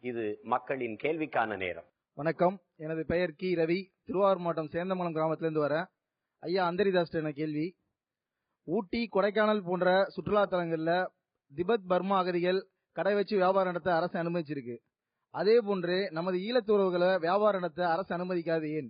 இது மக்களின் கேள்விக்கான நேரம். வணக்கம், எனது பெயர் கி ரவி. திருவாரூர் மாவட்டம் சேந்தமங்கலம் கிராமத்திலிருந்து வரேன். ஐயா அந்தரிதாஸ் கேள்வி. ஊட்டி, கொடைக்கானல் போன்ற சுற்றுலா தலங்கள்ல திபெத் பர்மா அகதிகள் கடை வச்சு வியாபாரம் நடத்த அரசு அனுமதிச்சிருக்கு. அதே போன்று நமது ஈழத்துறவுகளை வியாபாரம் நடத்த அரசு அனுமதிக்காது ஏன்?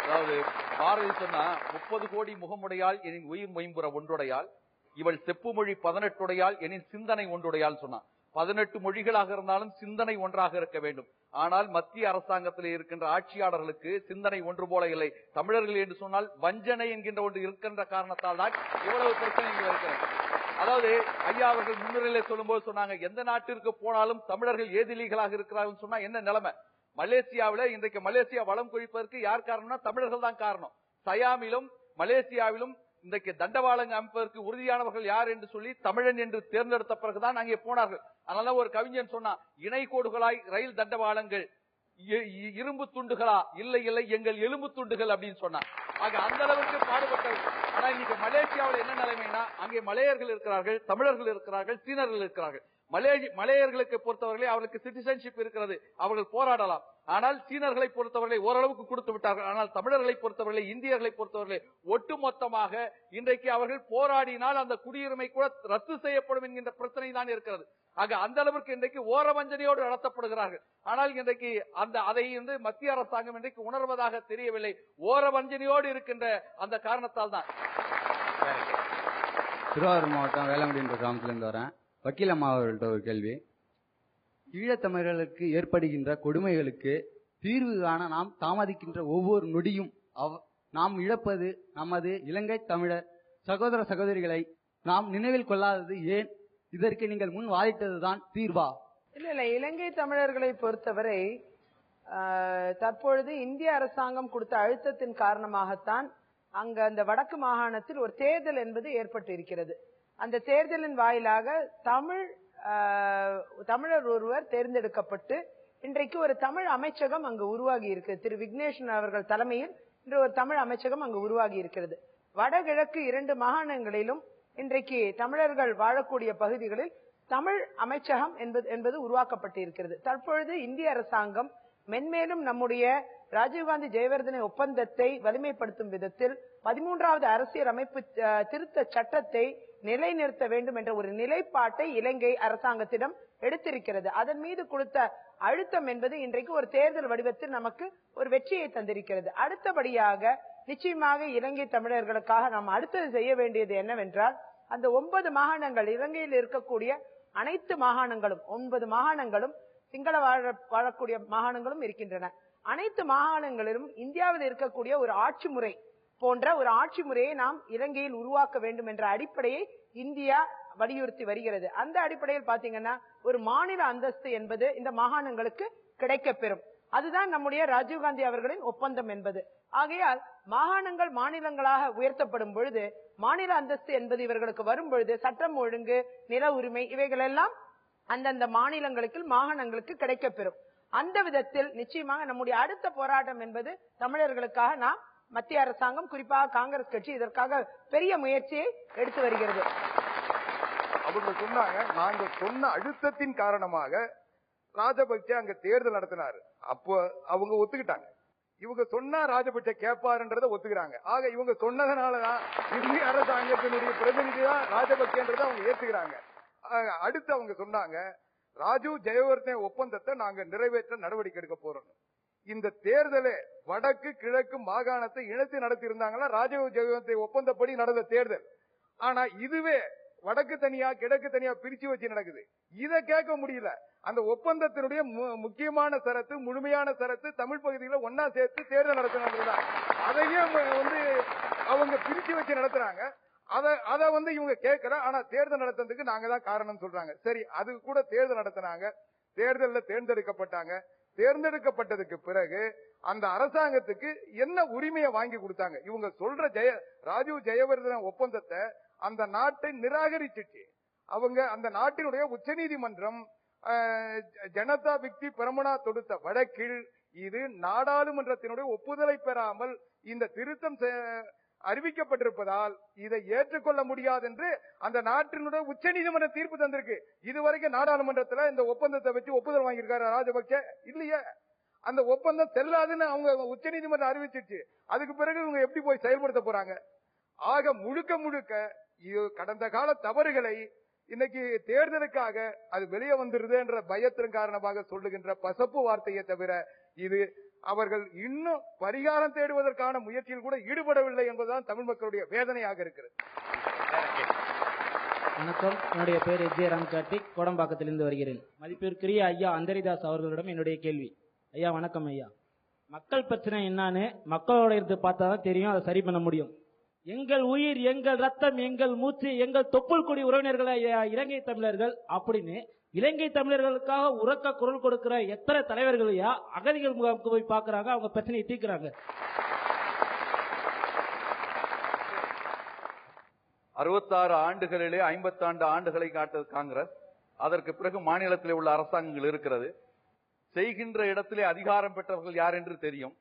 அதாவது பாரதி சொன்னா 30 கோடி முகமுடையால் எனின் உயிர் மொயம்புற ஒன்றுடையால், இவள் செப்பு மொழி 18 எனின் சிந்தனை ஒன்றுடையால் சொன்னான். 18 மொழிகளாக இருந்தாலும் சிந்தனை ஒன்றாக இருக்க வேண்டும். ஆனால் மத்திய அரசாங்கத்தில் இருக்கின்ற ஆட்சியாளர்களுக்கு சிந்தனை ஒன்று போல இல்லை. தமிழர்கள் என்று சொன்னால் வஞ்சனை என்கின்ற ஒன்று இருக்கின்ற காரணத்தால் தான் இவ்வளவு பிரச்சனை இருக்கிறது. அதாவது ஐயா அவர்கள் முன்னுரையிலே சொல்லும்போது சொன்னாங்க, எந்த நாட்டிற்கு போனாலும் தமிழர்கள் ஏதிலிகளாக இருக்கிறார்கள் சொன்னா என்ன நிலைமை? மலேசியாவில் இன்றைக்கு மலேசியா வளம் கொழிப்பதற்கு யார் காரணம்னா தமிழர்கள் தான் காரணம். சயாமிலும் மலேசியாவிலும் இன்றைக்கு தண்டவாளங்க அமைப்பதற்கு உறுதியானவர்கள் யார் என்று சொல்லி தமிழன் என்று தேர்ந்தெடுத்த பிறகுதான் அங்கே போனார்கள். அதனால ஒரு கவிஞன் சொன்னா, இணை கோடுகளாய் ரயில் தண்டவாளங்கள், இரும்பு துண்டுகளா? இல்லை இல்லை, எங்கள் எலும்பு துண்டுகள் அப்படின்னு சொன்னா. ஆக அந்த அளவுக்கு பாடுபட்டவர்கள். ஆனா இன்னைக்கு மலேசியாவில் என்ன நிலைமைனா, அங்கே மலையர்கள் இருக்கிறார்கள், தமிழர்கள் இருக்கிறார்கள், சீனர்கள் இருக்கிறார்கள். மலையர்களுக்கு பொறுத்தவர்களே அவர்களுக்கு சிட்டிசன்ஷிப் இருக்கிறது, அவர்கள் போராடலாம். ஆனால் சீனர்களை பொறுத்தவர்களை ஓரளவுக்கு கொடுத்து விட்டார்கள். ஆனால் தமிழர்களை பொறுத்தவர்களை, இந்தியர்களை பொறுத்தவர்களை ஒட்டுமொத்தமாக இன்றைக்கு அவர்கள் போராடினால் அந்த குடியுரிமை கூட ரத்து செய்யப்படும் என்கின்ற பிரச்சனை தான் இருக்கிறது. ஆக அந்த அளவிற்கு இன்றைக்கு ஓரவஞ்சனையோடு நடத்தப்படுகிறார்கள். ஆனால் இன்றைக்கு அதை மத்திய அரசாங்கம் இன்றைக்கு உணர்வதாக தெரியவில்லை. ஓரவஞ்சனையோடு இருக்கின்ற அந்த காரணத்தால் தான். திருவாரூர் மாவட்டம் வேளாங்குடி என்ற கிராமத்திலிருந்து வரேன். வக்கீல் அம்மா அவர்கள்ட்ட ஒரு கேள்வி. ஈழத்தமிழர்களுக்கு ஏற்படுகின்ற கொடுமைகளுக்கு தீர்வு காண நாம் தாமதிக்கின்ற ஒவ்வொரு நொடியும் நாம் இழப்பது நமது இலங்கை தமிழர் சகோதர சகோதரிகளை நாம் நினைவில் கொள்ளாதது ஏன்? இதற்கு நீங்கள் முன் வாதிட்டதுதான் தீர்வா? இல்ல, இலங்கை தமிழர்களை பொறுத்தவரை தற்பொழுது இந்திய அரசாங்கம் கொடுத்த அழுத்தத்தின் காரணமாகத்தான் அங்க அந்த வடக்கு மாகாணத்தில் ஒரு தேர்தல் என்பது ஏற்பட்டு இருக்கிறது. அந்த தேர்தலின் வாயிலாக தமிழர் ஒருவர் தேர்ந்தெடுக்கப்பட்டு இன்றைக்கு ஒரு தமிழ் அமைச்சகம் அங்கு உருவாகி இருக்கு. திரு விக்னேஸ்வரன் அவர்கள் தலைமையில் இன்று ஒரு தமிழ் அமைச்சகம் அங்கு உருவாகி இருக்கிறது. வடகிழக்கு 2 மாகாணங்களிலும் இன்றைக்கு தமிழர்கள் வாழக்கூடிய பகுதிகளில் தமிழ் அமைச்சகம் என்பது உருவாக்கப்பட்டு இருக்கிறது. தற்பொழுது இந்திய அரசாங்கம் மென்மேலும் நம்முடைய ராஜீவ்காந்தி ஜெயவர்தனை ஒப்பந்தத்தை வலிமைப்படுத்தும் விதத்தில் 13வது அரசியல் அமைப்பு திருத்த சட்டத்தை நிலைநிறுத்த வேண்டும் என்ற ஒரு நிலைப்பாட்டை இலங்கை அரசாங்கத்திடம் எடுத்திருக்கிறது. அதன் மீது கொடுத்த அழுத்தம் என்பது இன்றைக்கு ஒரு தேர்தல் வடிவத்தில் நமக்கு ஒரு வெற்றியை தந்திருக்கிறது. அடுத்தபடியாக நிச்சயமாக இலங்கை தமிழர்களுக்காக நாம் அடுத்தது செய்ய வேண்டியது என்னவென்றால், அந்த 9 மாகாணங்கள், இலங்கையில் இருக்கக்கூடிய அனைத்து மாகாணங்களும் 9 மாகாணங்களும் சிங்கள வாழக்கூடிய மாகாணங்களும் இருக்கின்றன. அனைத்து மாகாணங்களிலும் இந்தியாவில் இருக்கக்கூடிய ஒரு ஆட்சி முறை போன்ற ஒரு ஆட்சி முறையை நாம் இலங்கையில் உருவாக்க வேண்டும் என்ற அடிப்படையை இந்தியா வலியுறுத்தி வருகிறது. அந்த அடிப்படையில் பாத்தீங்கன்னா ஒரு மாநில அந்தஸ்து என்பது இந்த மாகாணங்களுக்கு கிடைக்கப்பெறும். அதுதான் நம்முடைய ராஜீவ்காந்தி அவர்களின் ஒப்பந்தம் என்பது. ஆகையால் மாகாணங்கள் மாநிலங்களாக உயர்த்தப்படும் பொழுது மாநில அந்தஸ்து என்பது இவர்களுக்கு வரும் பொழுது சட்டம் ஒழுங்கு, நில உரிமை இவைகள் எல்லாம் அந்தந்த மாநிலங்களுக்கு மாகாணங்களுக்கு கிடைக்கப்பெறும். அந்த விதத்தில் நிச்சயமாக நம்முடைய அடுத்த போராட்டம் என்பது தமிழர்களுக்காக நாம் மத்திய அரசாங்கம், குறிப்பாக காங்கிரஸ் கட்சி இதற்காக பெரிய முயற்சியை எடுத்து வருகிறது. அவங்க சொன்னாங்க, நாங்க சொன்ன அழுத்தத்தின் காரணமாக ராஜபக்சே அங்க தேர்தல் நடத்தினாரு. அப்போ அவங்க ஒத்துக்கிட்டாங்க. இவங்க சொன்னா ராஜபக்சே கேட்பாருன்றத ஒத்துக்கிறாங்க. ஆக இவங்க சொன்னதனாலதான் இந்திய அரசாங்கத்தினுடைய பிரதிநிதியா ராஜபக்சேன்றதை அவங்க ஏத்துக்கிறாங்க. அடுத்து அவங்க சொன்னாங்க, ராஜீவ் ஜெயவர்தனை ஒப்பந்தத்தை நாங்க நிறைவேற்ற நடவடிக்கை எடுக்க போறோம். இந்த தேர்தலே வடக்கு கிழக்கு மாகாணத்தை இணைத்து நடத்தி இருந்தாங்கன்னா ராஜீவ் ஜெயவர்தனை ஒப்பந்தப்படி நடந்த தேர்தல். ஆனா இதுவே வடக்கு தனியா கிழக்கு தனியா பிரிச்சு வச்சு நடக்குது. இதை கேட்க முடியல. அந்த ஒப்பந்தத்தினுடைய முக்கியமான சரத்து, முழுமையான சரத்து தமிழ் பகுதிகளை ஒன்னா சேர்த்து தேர்தல் நடத்தினா அதையே அவங்க பிரிச்சு வச்சு நடத்துறாங்க. அத இவங்க கேட்கற. ஆனா தேர்தல் நடத்துறதுக்கு நாங்க தான் காரணம் சொல்றாங்க. சரி, அது கூட தேர்தல் நடத்தினாங்க, தேர்தலில் தேர்ந்தெடுக்கப்பட்டாங்க. தேர்ந்தெடுக்கப்பட்டதுக்கு பிறகு அந்த அரசாங்கத்துக்கு என்ன உரிமையை வாங்கி கொடுத்தாங்க? இவங்க சொல்ற ராஜீவ் ஜெயவர்தன ஒப்பந்தத்தை அந்த நாட்டை நிராகரிச்சிச்சு. அவங்க அந்த நாட்டினுடைய உச்சநீதிமன்றம் ஜனதா விக்தி பிரமணா தொடுத்த வழக்கில் இது நாடாளுமன்றத்தினுடைய ஒப்புதலை பெறாமல் இந்த திருத்தம் அறிவிக்கப்பட்டிருப்பதால் இதை ஏற்றுக்கொள்ள முடியாது என்று அந்த நாட்டினுடைய உச்ச நீதிமன்ற தீர்ப்பு தந்திருக்கு. இதுவரைக்கும் நாடாளுமன்றத்தில் இந்த ஒப்பந்தத்தை வச்சு ஒப்புதல் வாங்கியிருக்காரு ராஜபக்சே இல்லையே. அந்த ஒப்பந்தம் செல்லாதுன்னு அவங்க உச்ச நீதிமன்றம் அறிவிச்சிருச்சு. அதுக்கு பிறகு இவங்க எப்படி போய் செயல்படுத்த போறாங்க? ஆக முழுக்க முழுக்க கடந்த கால தவறுகளை இன்னைக்கு தேர்தலுக்காக அது வெளியே வந்துருது என்ற பயத்தின் காரணமாக சொல்லுகின்ற பசப்பு வார்த்தையை தவிர இது அவர்கள் இன்னும் பரிகாரம் தேடுவதற்கான முயற்சியில் கூட ஈடுபடவில்லை என்பதுதான் தமிழ் மக்களுடைய வேதனையாக இருக்கிறது. வணக்கம், என்னுடைய பேர் எஜே ராம் கார்த்திக், கோடம்பாக்கத்திலிருந்து வருகிறேன். மதிப்பிற்குரிய ஐயா அந்தரிதாஸ் அவர்களிடம் என்னுடைய கேள்வி. ஐயா வணக்கம் ஐயா. மக்கள் பிரச்சனை என்னன்னு மக்களோட இருந்து பார்த்தா தான் தெரியும், அதை சரி பண்ண முடியும். எங்கள் உயிர், எங்கள் ரத்தம், எங்கள் மூச்சு, எங்கள் தொப்புள் கொடி உறவினர்கள் இலங்கை தமிழர்கள் அப்படின்னு இலங்கை தமிழர்களுக்காக உரக்க குரல் கொடுக்கிற எத்தனை தலைவர்கள் ஐயா அகதிகள் முகாமுக்கு போய் பார்க்கறாங்க, அவங்க பிரச்சனையை தீர்க்கிறாங்க. 66 ஆண்டுகளிலே 50 ஆண்டுகளை காட்டது காங்கிரஸ். அதற்கு பிறகு மாநிலத்திலே உள்ள அரசாங்கங்கள் இருக்கிறது. செய்கின்ற இடத்திலே அதிகாரம் பெற்றவர்கள் யார் என்று தெரியும்,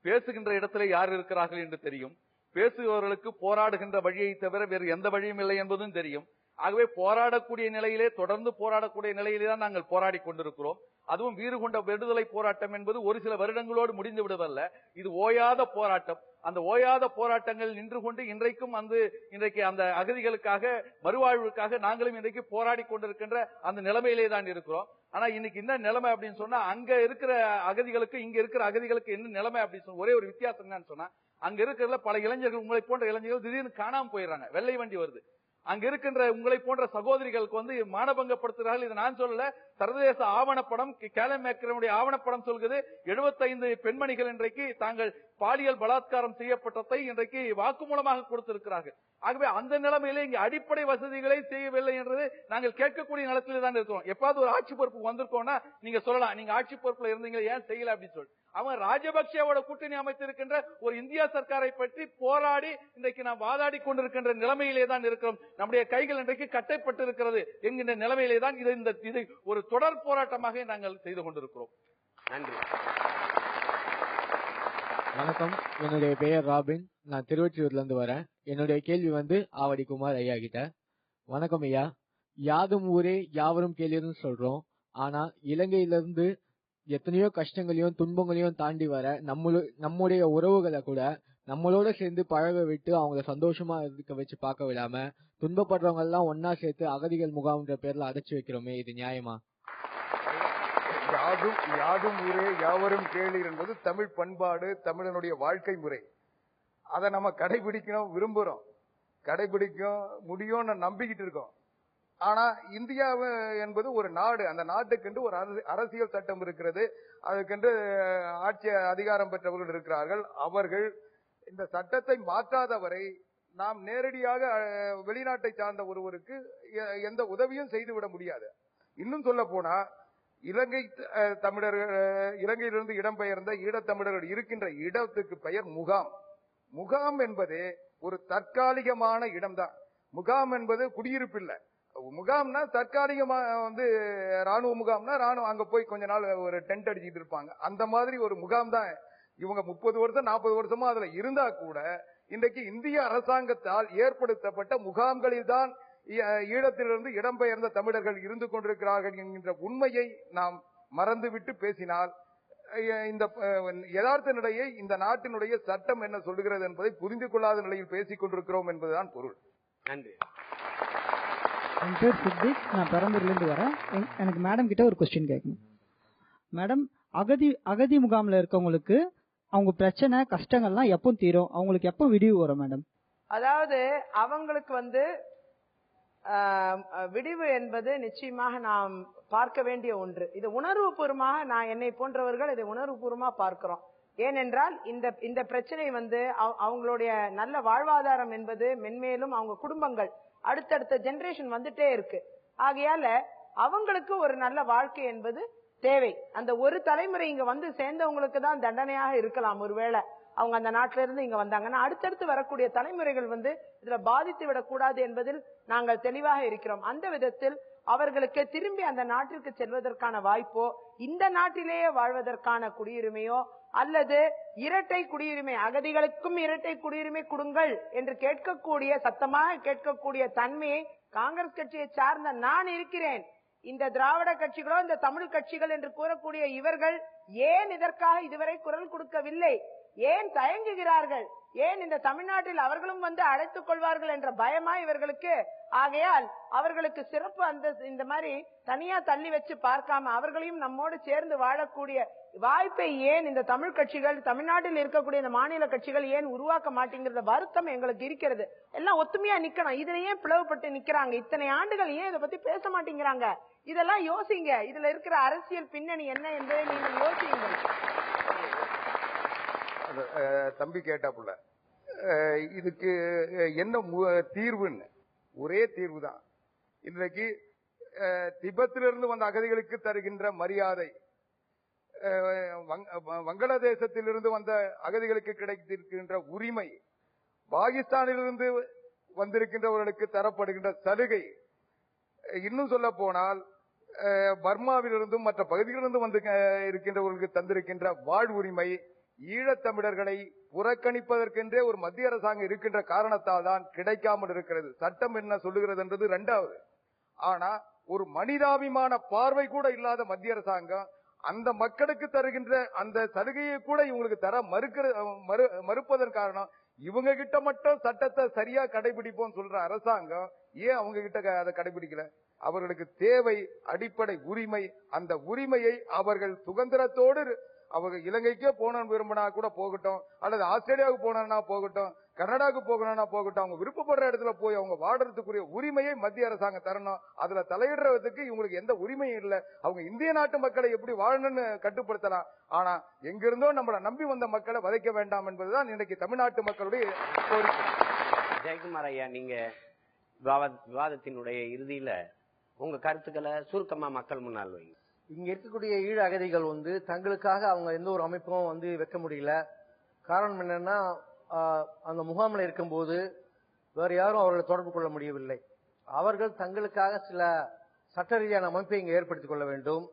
பேசுகின்ற இடத்திலே யார் இருக்கிறார்கள் என்று தெரியும், பேசுபவர்களுக்கு போராடுகின்ற வழியை தவிர வேறு எந்த வழியும் இல்லை என்பதும் தெரியும். ஆகவே போராடக்கூடிய நிலையிலே, தொடர்ந்து போராடக்கூடிய நிலையிலே தான் நாங்கள் போராடி கொண்டிருக்கிறோம். அதுவும் வீறு கொண்ட விடுதலை போராட்டம் என்பது ஒரு சில வருடங்களோடு முடிந்து விடுவதல்ல, இது ஓயாத போராட்டம். அந்த ஓயாத போராட்டங்கள் நின்று கொண்டு இன்றைக்கு அந்த அகதிகளுக்காக, மறுவாழ்வுக்காக நாங்களும் இன்றைக்கு போராடி கொண்டிருக்கின்ற அந்த நிலைமையிலே தான் இருக்கிறோம். ஆனா இன்னைக்கு என்ன நிலைமை அப்படின்னு சொன்னா, அங்க இருக்கிற அகதிகளுக்கு இங்க இருக்கிற அகதிகளுக்கு என்ன நிலைமை அப்படின்னு சொன்னா, ஒரே ஒரு வித்தியாசம் என்னன்னு சொன்னா, அங்க இருக்கிற பல இளைஞர்கள், உங்களை போன்ற இளைஞர்கள் திடீர்னு காணாம போயிடுறாங்க. வெள்ளை வண்டி வருது. அங்க இருக்கின்ற உங்களை போன்ற சகோதரிகளுக்கு மானபங்கப்படுத்துகிறார்கள். இது நான் சொல்லல, சர்வதேச ஆவணப்படம், கேலம் மேக்கரனுடைய ஆவணப்படம் சொல்கிறது. 75 பெண்மணிகள் இன்றைக்கு தாங்கள் பாலியல் பலாத்காரம் செய்யப்பட்டதை இன்றைக்கு வாக்குமூலமாக கொடுத்திருக்கிறார்கள். ஆகவே அந்த நிலைமையிலே இங்க அடிப்படை வசதிகளை செய்யவில்லை என்றது நாங்கள் கேட்கக்கூடிய நிலத்திலே தான் இருக்கிறோம். எப்பாவது ஒரு ஆட்சி பொறுப்பு வந்திருக்கோம்னா நீங்க சொல்லலாம், நீங்க ஆட்சி பொறுப்புல இருந்தீங்க ஏன் செய்யல அப்படின்னு சொல்லி. அவன் ராஜபக்சேவோட கூட்டணி அமைத்திருக்கின்ற ஒரு இந்தியா சர்க்காரை பற்றி போராடி இன்றைக்கு நாம் வாதாடி கொண்டிருக்கின்ற நிலைமையிலே தான் இருக்கிறோம். நம்முடைய கைகள் இன்றைக்கு கட்டைப்பட்டு இருக்கிறது என்கின்ற நிலைமையிலே தான் இதை ஒரு தொடர் போராட்டமாக நாங்கள் செய்து கொண்டிருக்கிறோம். நன்றி. வணக்கம், என்னுடைய பெயர் ராபின். நான் திருவொற்றியூர்ல இருந்து வரேன். என்னுடைய கேள்வி ஆவடி குமார் ஐயா கிட்ட. வணக்கம் ஐயா. யாதும் ஊரே யாவரும் கேள்வின்னு சொல்றோம். ஆனா இலங்கையிலிருந்து எத்தனையோ கஷ்டங்களையும் துன்பங்களையும் தாண்டி வர நம்முடைய உறவுகளை கூட நம்மளோட சேர்ந்து பழக விட்டு அவங்கள சந்தோஷமா இருக்க வச்சு பார்க்க விடாம துன்பப்படுறவங்க எல்லாம் ஒன்னா சேர்த்து அகதிகள் முகாம்ன்ற பேர்ல அடைச்சு வைக்கிறோமே, இது நியாயமா? யாதும் ஊரே யாவரும் கேளீர் என்பது தமிழ் பண்பாடு, தமிழனுடைய வாழ்க்கை முறை. அதை நம்ம கடைபிடிக்கணும், விரும்புறோம், கடைபிடிக்க முடியும்னு நம்பிக்கிட்டு இருக்கோம். ஆனா இந்தியா என்பது ஒரு நாடு. அந்த நாட்டுக்கென்று ஒரு அரசியல் சட்டம் இருக்கிறது. அதுக்கென்று ஆட்சி அதிகாரம் பெற்றவர்கள் இருக்கிறார்கள். அவர்கள் இந்த சட்டத்தை மாற்றாதவரை நாம் நேரடியாக வெளிநாட்டை சார்ந்த ஒருவருக்கு எந்த உதவியும் செய்துவிட முடியாது. இன்னும் சொல்ல போனா இலங்கை தமிழர்கள், இலங்கையிலிருந்து இடம்பெயர்ந்த ஈழத்தமிழர்கள் இருக்கின்ற இடத்துக்கு பெயர் முகாம். முகாம் என்பது ஒரு தற்காலிகமான இடம்தான். முகாம் என்பது குடியிருப்பு இல்ல. முகாம்னா தற்காலிகமா ராணுவ முகாம்னா ராணுவம் அங்க போய் கொஞ்ச நாள் ஒரு டென்ட் அடிச்சுட்டு இருப்பாங்க. அந்த மாதிரி ஒரு முகாம் தான். இவங்க 30 வருஷம் 40 வருஷமா அதுல இருந்தா கூட இன்றைக்கு இந்திய அரசாங்கத்தால் ஏற்படுத்தப்பட்ட முகாம்களில் தான் ஈழத்திலிருந்து இடம்பெயர்ந்த தமிழர்கள் இருந்து கொண்டிருக்கிறார்கள் என்கின்ற உண்மையை நாம் மறந்துவிட்டு பேசினால் இந்த யதார்த்த நிலையை இந்த நாட்டினுடைய சட்டம் என்ன சொல்லுகிறது என்பதை புரிந்து கொள்ளாத நிலையில் பேசிக் கொண்டிருக்கிறோம் என்பதுதான் பொருள். நன்றி. என் பேர் சித்திக், நான் பெரம்பூர்லேருந்து வரேன். எனக்கு மேடம் கிட்ட ஒரு கொஸ்டின் கேட்கணும். மேடம், அகதி முகாமில் இருக்கவங்களுக்கு அவங்க பிரச்சனை கஷ்டங்கள்லாம் எப்போ தீரும், அவங்களுக்கு எப்போ விடிவு வரும் மேடம்? அதாவது அவங்களுக்கு விடிவு என்பது நிச்சயமாக நாம் பார்க்க வேண்டிய ஒன்று. இது உணர்வுபூர்வமாக நான் என்னை போன்றவர்கள் இதை உணர்வுபூர்வமாக பார்க்கிறோம். ஏனென்றால் இந்த பிரச்சனை அவங்களுடைய நல்ல வாழ்வாதாரம் என்பது மென்மேலும் அவங்க குடும்பங்கள் அடுத்தடுத்த ஜெனரேஷன் வந்துட்டே இருக்கு. ஆகையால அவங்களுக்கு ஒரு நல்ல வாழ்க்கை என்பது தேவை. அந்த ஒரு தலைமுறை இங்க வந்து சேர்ந்தவங்களுக்கு தான் தண்டனையாக இருக்கலாம். ஒருவேளை அவங்க அந்த நாட்டில இருந்து இங்க வந்தாங்கன்னா அடுத்தடுத்து வரக்கூடிய தலைமுறைகள் இதுல பாதித்து விடக்கூடாது என்பதில் நாங்கள் தெளிவாக இருக்கிறோம். அந்த விதத்தில் அவர்களுக்கு திரும்பி அந்த நாட்டிற்கு செல்வதற்கான வாய்ப்போ இந்த நாட்டிலேயே வாழ்வதற்கான குடியுரிமையோ அல்லது இரட்டை குடியுரிமை, அகதிகளுக்கும் இரட்டை குடியுரிமை கொடுங்கள் என்று கேட்கக்கூடிய, சத்தமாக கேட்கக்கூடிய தன்மையை காங்கிரஸ் கட்சியை சார்ந்த நான் இருக்கிறேன். இந்த திராவிட கட்சிகளோ இந்த தமிழ் கட்சிகள் என்று கூறக்கூடிய இவர்கள் ஏன் இதற்காக இதுவரை குரல் கொடுக்கவில்லை? ஏன் தயங்குகிறார்கள்? ஏன் இந்த தமிழ்நாட்டில் அவர்களும் வந்து அழைத்துக் கொள்வார்கள் என்ற பயமா இவர்களுக்கு? ஆகையால் அவர்களுக்கு சிறப்பு அந்த இந்த மாதிரி தனியா தள்ளி வச்சு பார்க்காம அவர்களையும் நம்மோடு சேர்ந்து வாழக்கூடிய வாய்ப்பை ஏன் இந்த தமிழ் கட்சிகள், தமிழ்நாட்டில் இருக்கக்கூடிய இந்த மாநில கட்சிகள் ஏன் உருவாக்க மாட்டேங்கிறத வருத்தம் எங்களுக்கு இருக்கிறது. எல்லாம் ஒத்துமையா நிக்கணும். இதுல ஏன் பிளவுபட்டு நிக்கிறாங்க? இத்தனை ஆண்டுகள் ஏன் இதை பத்தி பேச மாட்டேங்கிறாங்க? இதெல்லாம் யோசிங்க. இதுல இருக்கிற அரசியல் பின்னணி என்ன என்பதை நீங்கள் யோசியுங்கள். தம்பி கேட்டாப்புல இதுக்கு என்ன தீர்வுன்னு, ஒரே தீர்வு தான். இன்றைக்கு திபெத்திலிருந்து வந்த அகதிகளுக்கு தருகின்ற மரியாதை, வங்காளதேசத்திலிருந்து வந்த அகதிகளுக்கு கிடைத்திருக்கின்ற உரிமை, பாகிஸ்தானிலிருந்து வந்திருக்கின்றவர்களுக்கு தரப்படுகின்ற சலுகை, இன்னும் சொல்ல போனால் பர்மாவிலிருந்தும் மற்ற பகுதிகளிலிருந்து வந்து இருக்கின்றவர்களுக்கு தந்திருக்கின்ற வாழ்வுரிமை, ஈழத்தமிழர்களை புறக்கணிப்பதற்கென்றே ஒரு மத்திய அரசாங்கம் இருக்கின்ற காரணத்தால் தான் கிடைக்காமல் இருக்கிறது. சட்டம் என்ன சொல்லுகிறது என்றது இரண்டாவது. ஆனா ஒரு மனிதாபிமான பார்வை கூட இல்லாத மத்திய அரசாங்கம் அந்த மக்களுக்கு தருகின்ற அந்த சலுகையை கூட இவங்களுக்கு தர மறுப்பதன் காரணம், இவங்க கிட்ட மட்டும் சட்டத்தை சரியா கடைபிடிப்போம் சொல்ற அரசாங்கம் ஏன் அவங்க கிட்ட அதை கடைபிடிக்கல? அவர்களுக்கு தேவை அடிப்படை உரிமை. அந்த உரிமையை அவர்கள் சுதந்திரத்தோடு அவங்க இலங்கைக்கே போகணும்னு விரும்பினா கூட போகட்டும், அல்லது ஆஸ்திரேலியாவுக்கு போனா போகட்டும், கனடாவுக்கு போகணும்னா போகட்டும், அவங்க விருப்பப்படுற இடத்துல போய் அவங்க வாடுறதுக்குரிய உரிமையை மத்திய அரசாங்கம் தரணும். அதுல தலையிடுறதுக்கு இவங்களுக்கு எந்த உரிமையும் இல்லை. அவங்க இந்திய நாட்டு மக்களை எப்படி வாழணும்னு கட்டுப்படுத்தலாம். ஆனா எங்கிருந்தோ நம்மளை நம்பி வந்த மக்களை வதைக்க வேண்டாம் என்பதுதான் இன்னைக்கு தமிழ்நாட்டு மக்களுடைய கோரிக்கை. ஜெயக்குமார் ஐயா, நீங்க விவாதத்தினுடைய இறுதியில உங்க கருத்துக்களை சுருக்கமா மக்கள் முன்னால் வைங்க. இங்க இருக்கக்கூடிய ஈழ அகதிகள் வந்து தங்களுக்காக அவங்க எந்த ஒரு அமைப்பும் வந்து வைக்க முடியல. காரணம் என்னன்னா, அந்த முகாமில் இருக்கும்போது வேற யாரும் அவர்களை தொடர்பு கொள்ள முடியவில்லை. அவர்கள் தங்களுக்காக சில சட்ட ரீதியான அமைப்பை இங்க ஏற்படுத்திக் கொள்ள வேண்டும்.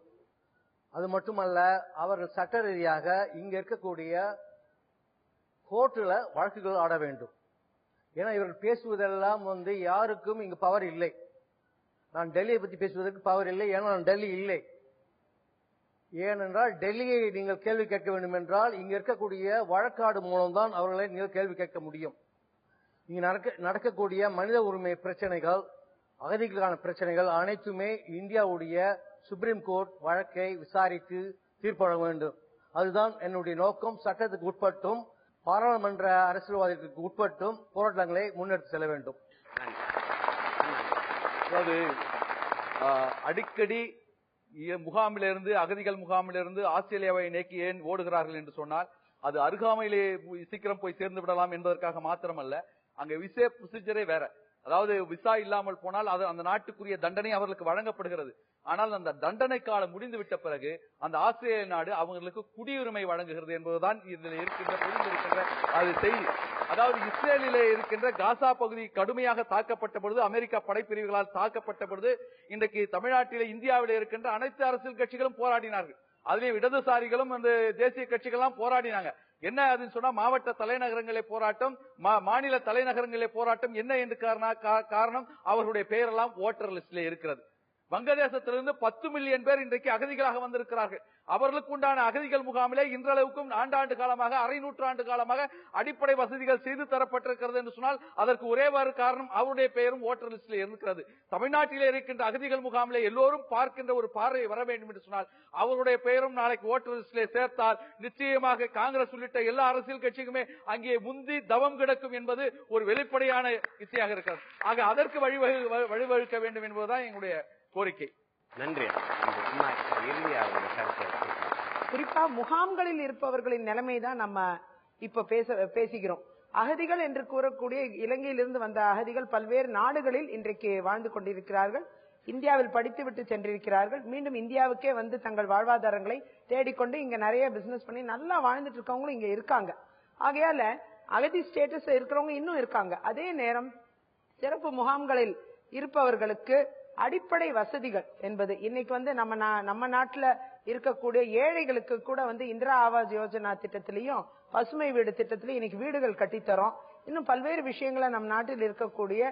அது மட்டுமல்ல, அவர்கள் சட்ட ரீதியாக இங்க இருக்கக்கூடிய கோர்ட்டுல வழக்குகள் ஆட வேண்டும். ஏன்னா இவர்கள் பேசுவதெல்லாம் வந்து யாருக்கும் இங்கு பவர் இல்லை. நான் டெல்லியை பத்தி பேசுவதற்கு பவர் இல்லை, ஏன்னா நான் டெல்லி இல்லை. ஏனென்றால் டெல்லியை நீங்கள் கேள்வி கேட்க வேண்டும் என்றால் இங்க இருக்கக்கூடிய வழக்காடு மூலம்தான் அவர்களை நீங்கள் கேள்வி கேட்க முடியும். இங்க நடக்கக்கூடிய மனித உரிமை பிரச்சனைகள், அகதிகளுக்கான பிரச்சனைகள் அனைத்துமே இந்தியாவுடைய சுப்ரீம் கோர்ட் வழக்கை விசாரித்து தீர்ப்பு வழங்க வேண்டும். அதுதான் என்னுடைய நோக்கம். சட்டத்துக்கு உட்பட்டும் பாராளுமன்ற அரசியல்வாதிகளுக்கு உட்பட்டும் போராட்டங்களை முன்னெடுத்து செல்ல வேண்டும். அதாவது அடிக்கடி முகாமிலிருந்து, அகதிகள் முகாமிலிருந்து ஆஸ்திரேலியாவை நோக்கி ஏன் ஓடுகிறார்கள் என்று சொன்னால், அது அருகாமையிலே சீக்கிரம் போய் சேர்ந்து விடலாம் என்பதற்காக மாத்திரமல்ல, அங்க விசா ப்ரொசீஜரே வேற. அதாவது விசா இல்லாமல் போனால் அது அந்த நாட்டுக்குரிய தண்டனை அவர்களுக்கு வழங்கப்படுகிறது. ஆனால் அந்த தண்டனை காலம் முடிந்து விட்ட பிறகு அந்த ஆஸ்திரேலிய நாடு அவங்களுக்கு குடியுரிமை வழங்குகிறது என்பதுதான் இதில் இருக்கின்ற அது செய்தி. அதாவது இஸ்ரேலிலே இருக்கின்ற காசா பகுதி கடுமையாக தாக்கப்பட்ட பொழுது, அமெரிக்கா படைப்பிரிவுகளால் தாக்கப்பட்ட பொழுது, இன்றைக்கு தமிழ்நாட்டிலே இந்தியாவிலே இருக்கின்ற அனைத்து அரசியல் கட்சிகளும் போராடினார்கள். அதிலே இடதுசாரிகளும் அந்த தேசிய கட்சிகள்லாம் போராடினாங்க. என்ன அதுன்னு சொன்னா, மாவட்ட தலைநகரங்களே போராட்டம், மாநில தலைநகரங்களே போராட்டம். என்ன என்று காரணம், அவர்களுடைய பெயரெல்லாம் ஓட்டர் லிஸ்ட்ல இருக்கிறது. வங்கதேசத்திலிருந்து 10 மில்லியன் பேர் இன்றைக்கு அகதிகளாக வந்திருக்கிறார்கள். அவர்களுக்கு உண்டான அகதிகள் முகாமிலே இன்றளவுக்கும் ஆண்டாண்டு காலமாக, அரை நூற்றாண்டு காலமாக அடிப்படை வசதிகள் செய்து தரப்பட்டிருக்கிறது என்று சொன்னால் அதற்கு ஒரே ஒரு காரணம், அவருடைய பெயரும் ஓட்டர் லிஸ்டில் இருக்கிறது. தமிழ்நாட்டிலே இருக்கின்ற அகதிகள் முகாமிலே எல்லோரும் பார்க்கின்ற ஒரு பார்வை வர வேண்டும் என்று சொன்னால் அவருடைய பெயரும் நாளைக்கு ஓட்டர் லிஸ்டிலே சேர்த்தால் நிச்சயமாக காங்கிரஸ் உள்ளிட்ட எல்லா அரசியல் கட்சிக்குமே அங்கே முந்தி தவம் கிடக்கும் என்பது ஒரு வெளிப்படையான இசையாக இருக்கிறது. ஆக அதற்கு வழிவகுக்க வேண்டும் என்பதுதான் எங்களுடைய கோரிக்கை. நன்றி. குறிப்பா முகாம்களில் இருப்பவர்களின் நிலைமை தான் நம்ம இப்ப பேசுகிறோம். அகதிகள் என்று கூறக்கூடிய இலங்கையிலிருந்து வந்த அகதிகள் பல்வேறு நாடுகளில் இன்றைக்கு வாழ்ந்து கொண்டிருக்கிறார்கள். இந்தியாவில் படித்துவிட்டு சென்றிருக்கிறார்கள். மீண்டும் இந்தியாவுக்கே வந்து தங்கள் வாழ்வாதாரங்களை தேடிக்கொண்டு இங்க நிறைய பிசினஸ் பண்ணி நல்லா வாழ்ந்துட்டு இருக்கவங்களும் இங்க இருக்காங்க. ஆகையால அகதி ஸ்டேட்டஸ் இருக்கிறவங்க இன்னும் இருக்காங்க. அதே நேரம் சிறப்பு முகாம்களில் இருப்பவர்களுக்கு அடிப்படை வசதிகள் என்பது இன்னைக்கு வந்து நம்ம நாட்டுல இருக்கக்கூடிய ஏழைகளுக்கு கூட இந்திரா ஆவாஸ் யோஜனா திட்டத்திலையும் பசுமை வீடு திட்டத்திலையும் இன்னைக்கு வீடுகள் கட்டித்தரோம். இன்னும் பல்வேறு விஷயங்களை நம் நாட்டில் இருக்கக்கூடிய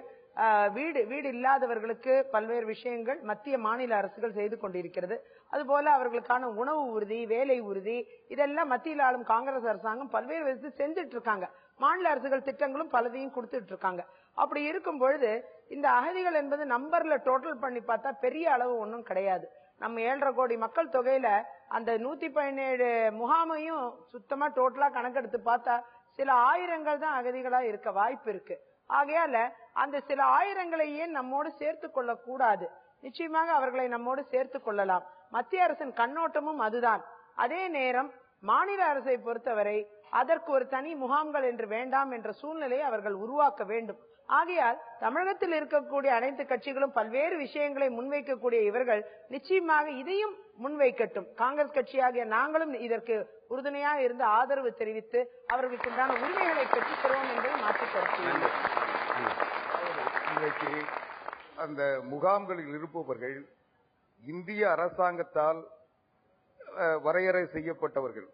வீடு இல்லாதவர்களுக்கு பல்வேறு விஷயங்கள் மத்திய மாநில அரசுகள் செய்து கொண்டிருக்கிறது. அதுபோல அவர்களுக்கான உணவு உறுதி, வேலை உறுதி, இதெல்லாம் மத்தியில் ஆளும் காங்கிரஸ் அரசாங்கம் பல்வேறு விதத்தில் செஞ்சுட்டு இருக்காங்க. மாநில அரசுகள் திட்டங்களும் பலதையும் கொடுத்துட்டு இருக்காங்க. அப்படி இருக்கும் பொழுது இந்த அகதிகள் என்பது நம்பர்ல டோட்டல் பண்ணி பார்த்தா பெரிய அளவு ஒன்றும் கிடையாது. நம்ம 7.5 கோடி மக்கள் தொகையில அந்த 117 முகாமையும் சுத்தமா டோட்டலா கணக்கெடுத்து பார்த்தா சில ஆயிரங்கள் தான் அகதிகளா இருக்க வாய்ப்பு இருக்கு. ஆகையால அந்த சில ஆயிரங்களையே நம்மோடு சேர்த்து கொள்ள கூடாது. நிச்சயமாக அவர்களை நம்மோடு சேர்த்து கொள்ளலாம். மத்திய அரசின் கண்ணோட்டமும் அதுதான். அதே நேரம் மாநில அரசை பொறுத்தவரை அதற்கு ஒரு தனி முகாம்கள் என்று வேண்டாம் என்ற சூழ்நிலையை அவர்கள் உருவாக்க வேண்டும். ஆகையால் தமிழகத்தில் இருக்கக்கூடிய அனைத்து கட்சிகளும் பல்வேறு விஷயங்களை முன்வைக்கக்கூடிய இவர்கள் நிச்சயமாக இதையும் முன்வைக்கட்டும். காங்கிரஸ் கட்சியாகிய நாங்களும் இதற்கு உறுதுணையாக இருந்து ஆதரவு தெரிவித்து அவர்களுக்கு உண்டான உரிமைகளை பெற்றுத் தருவோம் என்பதை மாற்றிக் கருத்து. இன்றைக்கு அந்த முகாம்களில் இருப்பவர்கள் இந்திய அரசாங்கத்தால் வரையறை செய்யப்பட்டவர்கள்.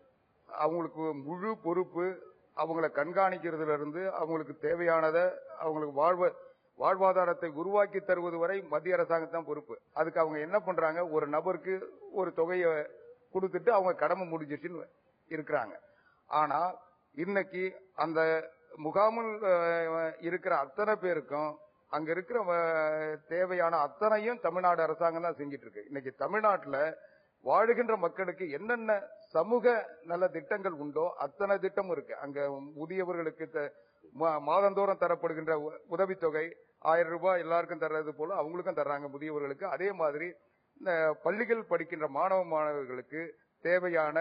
அவங்களுக்கு முழு பொறுப்பு அவங்களை கண்காணிக்கிறதுல இருந்து அவங்களுக்கு தேவையானதை அவங்களுக்கு வாழ்வாதாரத்தை உருவாக்கி தருவது வரை மத்திய அரசாங்கத்தான் பொறுப்பு. அதுக்கு அவங்க என்ன பண்றாங்க, ஒரு நபருக்கு ஒரு தொகையை கொடுத்துட்டு அவங்க கடமை முடிஞ்சிட்டுன்னு இருக்கிறாங்க. ஆனா இன்னைக்கு அந்த முகாமில் இருக்கிற அத்தனை பேருக்கும் அங்க இருக்கிற தேவையான அத்தனையும் தமிழ்நாடு அரசாங்கம் தான் செஞ்சிட்டு இருக்கு. இன்னைக்கு தமிழ்நாட்டில் வாழுகின்ற மக்களுக்கு என்னென்ன சமூக நல திட்டங்கள் உண்டோ அத்தனை திட்டமும் இருக்கு. அங்க முதியவர்களுக்கு மாதந்தோறும் தரப்படுகின்ற உதவித்தொகை 1000 ரூபாய் எல்லாருக்கும் தர்றது போல அவங்களுக்கும் தர்றாங்க முதியவர்களுக்கு. அதே மாதிரி இந்த பள்ளிகள் படிக்கின்ற மாணவர்களுக்கு தேவையான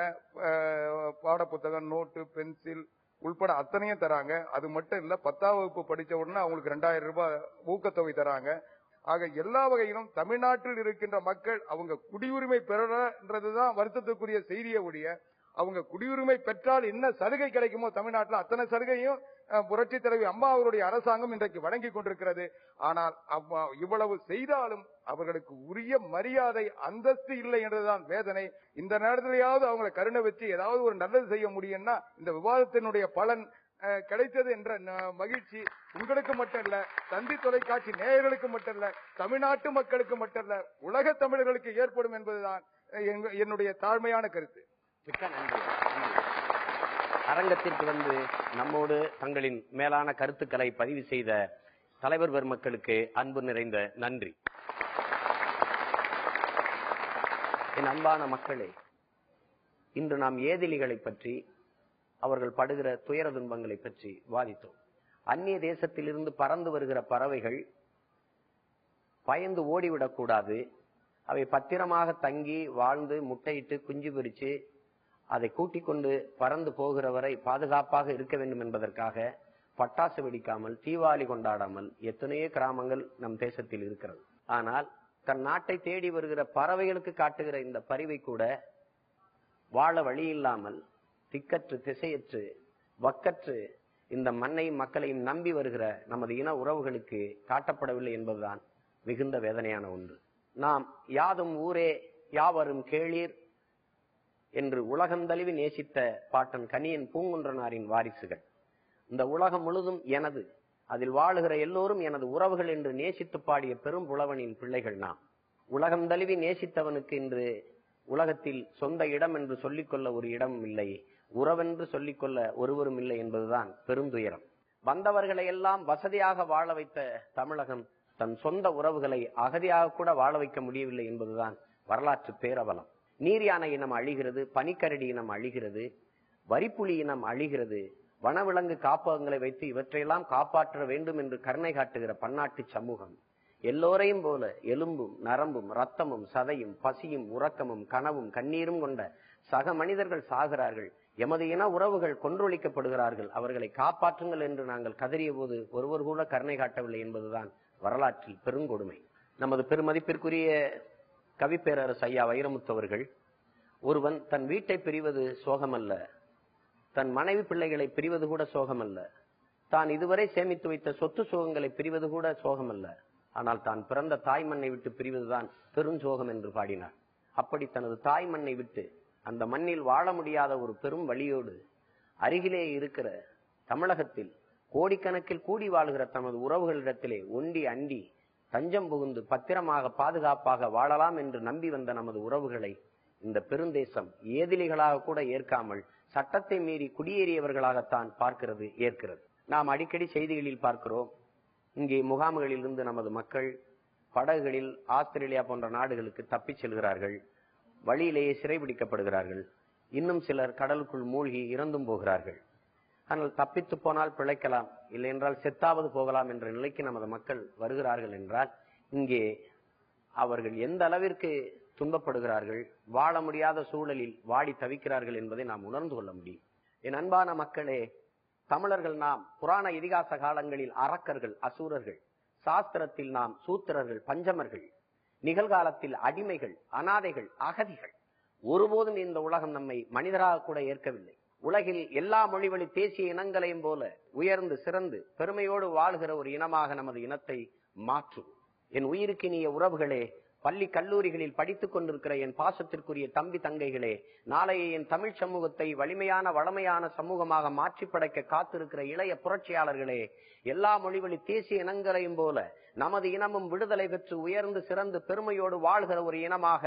பாடப்புத்தகம், நோட்டு, பென்சில் உள்பட அத்தனையும் தராங்க. அது மட்டும் இல்ல, 10ஆம் வகுப்பு படிச்ச உடனே அவங்களுக்கு 2000 ரூபாய் ஊக்கத்தொகை தராங்க. ஆக எல்லா வகையிலும் தமிழ்நாட்டில் இருக்கின்ற மக்கள் அவங்க குடியுரிமை பெறன்றதுதான் வருத்தத்துக்குரிய செய்தியை ஒழிய அவங்க குடியுரிமை பெற்றால் என்ன சலுகை கிடைக்குமோ தமிழ்நாட்டில் அத்தனை சலுகையும் புரட்சி தலைவி அம்மா அவருடைய அரசாங்கம் இன்றைக்கு வழங்கி கொண்டிருக்கிறது. ஆனால் இவ்வளவு செய்தாலும் அவர்களுக்கு உரிய மரியாதை, அந்தஸ்து இல்லை என்றுதான் வேதனை. இந்த நேரத்திலேயாவது அவங்களை கருணை வச்சு ஏதாவது ஒரு நல்லது செய்ய முடியும்னா இந்த விவாதத்தினுடைய பலன் கிடைத்தது என்ற மகிழ்ச்சி உங்களுக்கு மட்டும் இல்ல, தந்தி தொலைக்காட்சி நேயர்களுக்கு மட்டும் இல்ல, தமிழ்நாட்டு மக்களுக்கு மட்டும் இல்ல, உலக தமிழர்களுக்கு ஏற்படும் என்பதுதான் என்னுடைய தாழ்மையான கருத்து. மிக்க நன்றி. அரங்கத்திற்கு நம்மோடு தங்களின் மேலான கருத்துக்களை பதிவு செய்த தலைவர் பெருமக்களுக்கு அன்பு நிறைந்த நன்றி. என் அன்பான மக்களே, இன்று நாம் ஏதிலிகளை பற்றி, அவர்கள் படுகிற துயர துன்பங்களை பற்றி வாதித்தோம். அந்நிய தேசத்திலிருந்து பறந்து வருகிற பறவைகள் பயந்து ஓடிவிடக்கூடாது, அவை பத்திரமாக தங்கி வாழ்ந்து முட்டையிட்டு குஞ்சு பொரிச்சு அதை கூட்டிக் கொண்டு பறந்து போகிற வரை பாதுகாப்பாக இருக்க வேண்டும் என்பதற்காக பட்டாசு வெடிக்காமல், தீபாவளி கொண்டாடாமல் எத்தனையோ கிராமங்கள் நம் தேசத்தில் இருக்கிறது. ஆனால் தன் நாட்டை தேடி வருகிற பறவைகளுக்கு காட்டுகிற இந்த பரிவை கூட வாழ வழி இல்லாமல் திக்கற்று, திசையற்று, வக்கற்று இந்த மண்ணையும் மக்களையும் நம்பி வருகிற நமது இன உறவுகளுக்கு காட்டப்படவில்லை என்பதுதான் மிகுந்த வேதனையான ஒன்று. நாம் யாதும் ஊரே யாவரும் கேளீர் என்று உலகந்தழுவி நேசித்த பாட்டன் கணியன் பூங்குன்றனாரின் வாரிசுகள். இந்த உலகம் முழுதும் எனது, அதில் வாழுகிற எல்லோரும் எனது உறவுகள் என்று நேசித்து பாடிய பெரும் புலவனின் பிள்ளைகள் நாம். உலகம் தழுவி நேசித்தவனுக்கு இன்று உலகத்தில் சொந்த இடம் என்று சொல்லிக்கொள்ள ஒரு இடமும் இல்லை, உறவென்று சொல்லிக்கொள்ள ஒருவரும் இல்லை என்பதுதான் பெருந்துயரம். வந்தவர்களை எல்லாம் வசதியாக வாழ வைத்த தமிழகம் தன் சொந்த உறவுகளை அகதியாக கூட வாழ வைக்க முடியவில்லை என்பதுதான் வரலாற்று பேரவலம். நீர் யானை இனம் அழிகிறது, பனிக்கரடி இனம் அழிகிறது, வரிப்புலி இனம் அழிகிறது. வனவிலங்கு காப்பகங்களை வைத்து இவற்றையெல்லாம் காப்பாற்ற வேண்டும் என்று கருணை காட்டுகிற பன்னாட்டு சமூகம் எல்லோரையும் போல எலும்பும் நரம்பும் ரத்தமும் சதையும் பசியும் உறக்கமும் கனவும் கண்ணீரும் கொண்ட சக மனிதர்கள் சாகிறார்கள். எமது இன உறவுகள் கொன்றொழிக்கப்படுகிறார்கள். அவர்களை காப்பாற்றுங்கள் என்று நாங்கள் கதறிய போது ஒருவர் கூட கருணை காட்டவில்லை என்பதுதான் வரலாற்றில் பெருங்கொடுமை. நமது பெருமதிப்பிற்குரிய கவிப்பேரரசு ஐயா வைரமுத்து அவர்கள், ஒருவன் தன் வீட்டை பிரிவது சோகமல்ல, தன் மனைவி பிள்ளைகளை பிரிவது கூட சோகமல்ல, தான் இதுவரை சேமித்து வைத்த சொத்து சுகங்களை பிரிவது கூட சோகமல்ல, ஆனால் தான் பிறந்த தாய் மண்ணை விட்டு பிரிவதுதான் பெருஞ்சோகம் என்று பாடினார். அப்படி தனது தாய் மண்ணை விட்டு அந்த மண்ணில் வாழ முடியாத ஒரு பெரும் வழியோடு அருகிலே இருக்கிற தமிழகத்தில் கோடிக்கணக்கில் கூடி வாழ்கிற தமது உறவுகளிடத்திலே ஒண்டி அண்டி தஞ்சம் புகுந்து பத்திரமாக பாதுகாப்பாக வாழலாம் என்று நம்பி வந்த நமது உறவுகளை இந்த பெருந்தேசம் ஏதிலிகளாக கூட ஏற்காமல் சட்டத்தை மீறி குடியேறியவர்களாகத்தான் பார்க்கிறது, ஏற்கிறது. நாம் அடிக்கடி செய்திகளில் பார்க்கிறோம், இங்கே முகாம்களில் இருந்து நமது மக்கள் படகுகளில் ஆஸ்திரேலியா போன்ற நாடுகளுக்கு தப்பிச் செல்கிறார்கள், வழியிலேயே சிறைபிடிக்கப்படுகிறார்கள், இன்னும் சிலர் கடலுக்குள் மூழ்கி இறந்தும் போகிறார்கள். ஆனால் தப்பித்து போனால் பிழைக்கலாம், இல்லை என்றால் செத்தாவது போகலாம் என்ற நிலைக்கு நமது மக்கள் வருகிறார்கள் என்றால் இங்கே அவர்கள் எந்த அளவிற்கு துன்பப்படுகிறார்கள், வாழ முடியாத சூழலில் வாடி தவிக்கிறார்கள் என்பதை நாம் உணர்ந்து கொள்ள முடியும். என் அன்பான மக்களே, தமிழர்கள் நாம் புராண இதிகாச காலங்களில் அரக்கர்கள், அசூரர்கள், சாஸ்திரத்தில் நாம் சூத்திரர்கள், பஞ்சமர்கள், நிகழ்காலத்தில் அடிமைகள், அனாதைகள், அகதிகள். ஒருபோதும் இந்த உலகம் நம்மை மனிதராக கூட ஏற்கவில்லை. உலகில் எல்லா மொழிவழி தேசிய இனங்களையும் போல உயர்ந்து சிறந்து பெருமையோடு வாழ்கிற ஒரு இனமாக நமது இனத்தை மாற்றும். என் உயிருக்கினிய உறவுகளே, பள்ளி கல்லூரிகளில் படித்துக் கொண்டிருக்கிற என் பாசத்திற்குரிய தம்பி தங்கைகளே, நாளைய என் தமிழ் சமூகத்தை வலிமையான வளமையான சமூகமாக மாற்றி படைக்க காத்திருக்கிற இளைய புரட்சியாளர்களே, எல்லா மொழிவழி தேசிய இனங்களையும் போல நமது இனமும் விடுதலை பெற்று உயர்ந்து சிறந்து பெருமையோடு வாழ்கிற ஒரு இனமாக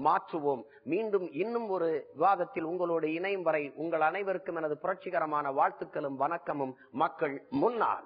மாற்றுவோம். மீண்டும் இன்னும் ஒரு விவாதத்தில் உங்களோடு இணையும் வரை உங்கள் அனைவருக்கும் எனது புரட்சிகரமான வாழ்த்துக்களும் வணக்கமும். மக்கள் முன்னாள்.